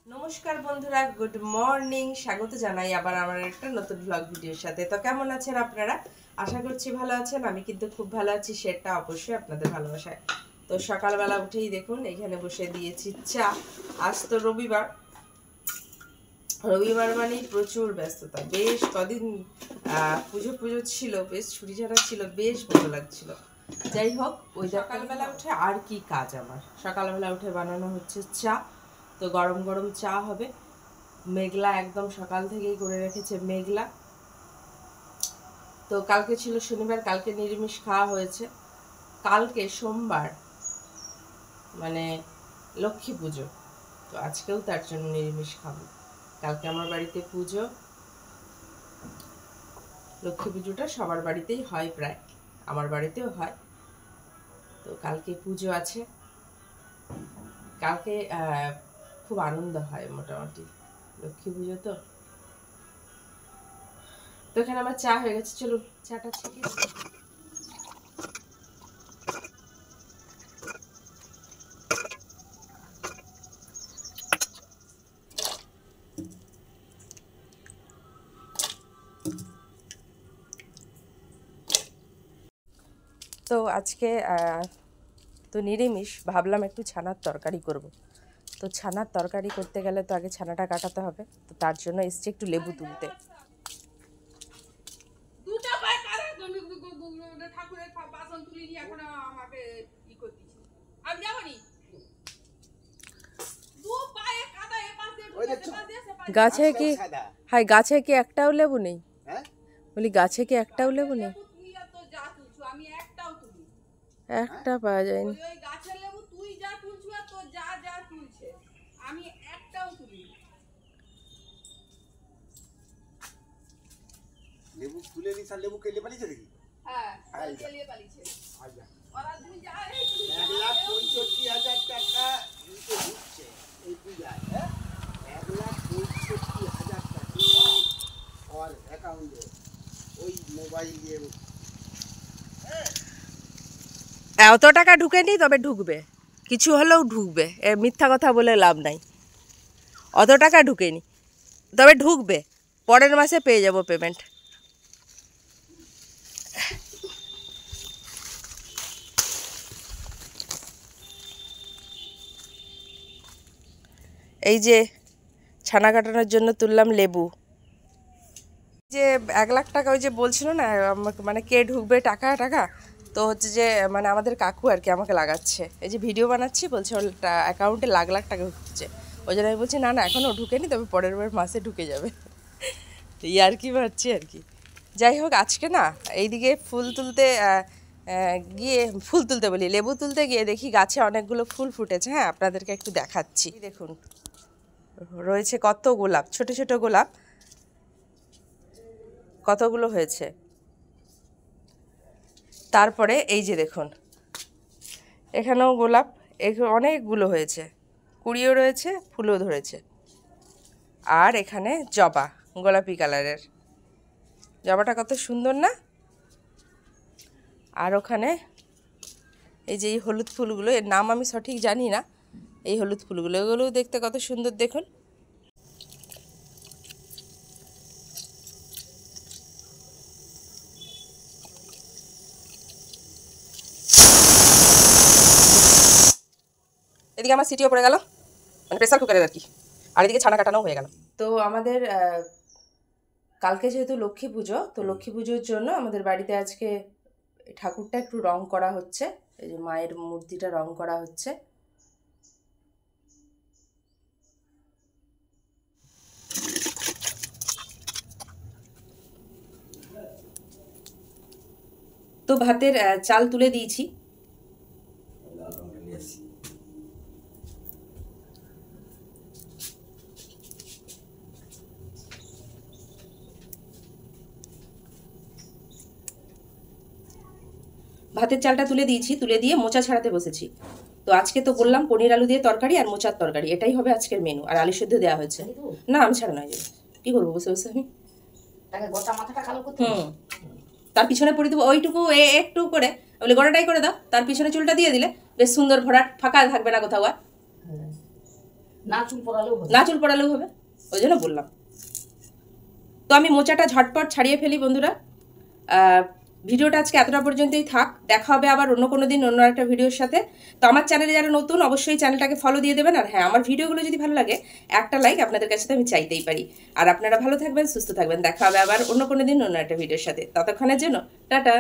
নমস্কার বন্ধুরা, good morning. স্বাগত জানাই আবার আমার একটা নতুন ব্লগ ভিডিওর সাথে। তো কেমন আছেন আপনারা? আশা করছি ভালো আছেন। আমি কিন্তু খুব ভালো আছি, সেটা অবশ্যই আপনাদের ভালোবাসায়। তো সকালবেলা উঠেই দেখুন এখানে বসে দিয়েছি চা। আজ তো রবিবার, রবিবার মানেই প্রচুর ব্যস্ততা। বেশ কদিন পুজো ছিল, বেশ ছুটি ছাড়া ছিল, বেশ ভালো লাগছিল। যাই হোক, ওই সকালবেলা উঠে আর কি কাজ আমার, সকালবেলা উঠে বানানো হচ্ছে চা। তো গরম গরম চা হবে। মেঘলা একদম সকাল থেকেই করে রেখেছে মেঘলা। তো কালকে ছিল শনিবার, কালকে নিরামিষ খাওয়া হয়েছে। কালকে সোমবার, মানে লক্ষ্মী পুজো। তো আজকেও তার জন্য নিরামিষ খাবো। কালকে আমার বাড়িতে পুজো। লক্ষ্মী পুজোটা সবার বাড়িতেই হয়, প্রায় আমার বাড়িতেও হয়। তো কালকে পুজো আছে। কালকে খুব আনন্দ হয় মোটামুটি, লক্ষ্মী পুজো তো। তো এখানে আমার চা হয়ে গেছে, চলুন চাটা ছেঁকে। তো আজকে তো নিরামিষ, ভাবলাম একটু ছানার তরকারি করব। তো ছানার তরকারি করতে গেলে তো আগে ছানাটা কাটাতে হবে। তো তার জন্য এসছি একটু লেবু তুলতে। গাছে কি হাই, গাছে কি একটাও লেবু নেই? বলি গাছে কি একটাও লেবু নেই? একটা পাওয়া যায়নি। লেবু তুলে নি, স্যার লেবু কেলে পালিয়েছে দেখি। হ্যাঁ কেলে পালিয়েছে। আচ্ছা ওরা 1,65,000 টাকা নিতে হচ্ছে এই পূজায়। হ্যাঁ 1,65,000 টাকা ওর অ্যাকাউন্টে, ওই মোবাইলে। এত টাকা ঢুকেনি, তবে ঢুকবে, কিছু হলেও ঢুকবে। মিথ্যা কথা বলে লাভ নাই। অত টাকা ঢুকেনি, তবে ঢুকবে। পরের মাসে পেয়ে যাব পেমেন্ট। এই যে ছানা কাটানোর জন্য তুললাম লেবু। যে 1,00,000 টাকা ওই যে বলছিল না আমাকে, মানে কে ঢুকবে টাকা টাকা। তো হচ্ছে যে মানে আমাদের কাকু আর কি আমাকে লাগাচ্ছে। এই যে ভিডিও বানাচ্ছি, বলছে ওর অ্যাকাউন্টে লাখ লাখ টাকা ঢুকছে। ওই জন্য আমি বলছি না না, এখনও ঢুকেনি, তবে পরের মাসে ঢুকে যাবে। এই আর কি ভাবছি আর কি। যাই হোক, আজকে না এইদিকে ফুল তুলতে গিয়ে, ফুল তুলতে বলি, লেবু তুলতে গিয়ে দেখি গাছে অনেকগুলো ফুল ফুটেছে। হ্যাঁ, আপনাদেরকে একটু দেখাচ্ছি। দেখুন রয়েছে কত গোলাপ, ছোট ছোট গোলাপ কতগুলো হয়েছে। তারপরে এই যে দেখুন এখানেও গোলাপ, অনেকগুলো হয়েছে, কুড়িও রয়েছে, ফুলও ধরেছে। আর এখানে জবা, গোলাপি কালারের জবাটা কত সুন্দর না। আর ওখানে এই যে এই হলুদ ফুলগুলো, এর নাম আমি সঠিক জানি না। এই হলুদ ফুলগুলো, এগুলোও দেখতে কত সুন্দর দেখুন। এদিকে আমার সিটিও পড়ে গেল, মানে প্রেসার কুকারের আর কি। আর এদিকে ছানা কাটানো হয়ে গেল। তো আমাদের কালকে যেহেতু লক্ষ্মী পুজো, তো লক্ষ্মী পুজোর জন্য আমাদের বাড়িতে আজকে ঠাকুরটা একটু রং করা হচ্ছে। এই যে মায়ের মূর্তিটা রং করা হচ্ছে। তো ভাতের চাল তুলে দিয়েছি। ভাতের চালটা তুলে দিয়েছি, তুলে দিয়ে মোচা ছাড়াতে বসেছি। তো আজকে তো বললাম পনির আলু দিয়ে তরকারি আর মোচার তরকারি, এটাই হবে আজকের মেনু। আর আলু সেদ্ধ দেওয়া হয়েছে। না আমি ছাড়া নয়, কি করবো বসে বসে আমি। তার পিছনে পরে দেবো ওইটুকু একটু করে, বলে গোড়াটাই করে দাও, তার পিছনে চুলটা দিয়ে দিলে বেশ সুন্দর ভরাট, ফাঁকা থাকবে না কোথাও আর। না চুল পড়ালেও হবে, না চুল পড়ালেও হবে, ওই জন্য বললাম। তো আমি মোচাটা ঝটপট ছাড়িয়ে ফেলি বন্ধুরা। ভিডিওটা আজকে এতটা পর্যন্তই থাক, দেখা হবে আবার অন্য কোনো দিন অন্য একটা ভিডিওর সাথে। তো আমার চ্যানেলে যারা নতুন অবশ্যই চ্যানেলটাকে ফলো দিয়ে দেবেন। আর হ্যাঁ, আমার ভিডিওগুলো যদি ভালো লাগে একটা লাইক আপনাদের কাছে তো আমি চাইতেই পারি। আর আপনারা ভালো থাকবেন, সুস্থ থাকবেন, দেখা হবে আবার অন্য কোনো দিন অন্য একটা ভিডিওর সাথে। ততক্ষণের জন্য টাটা।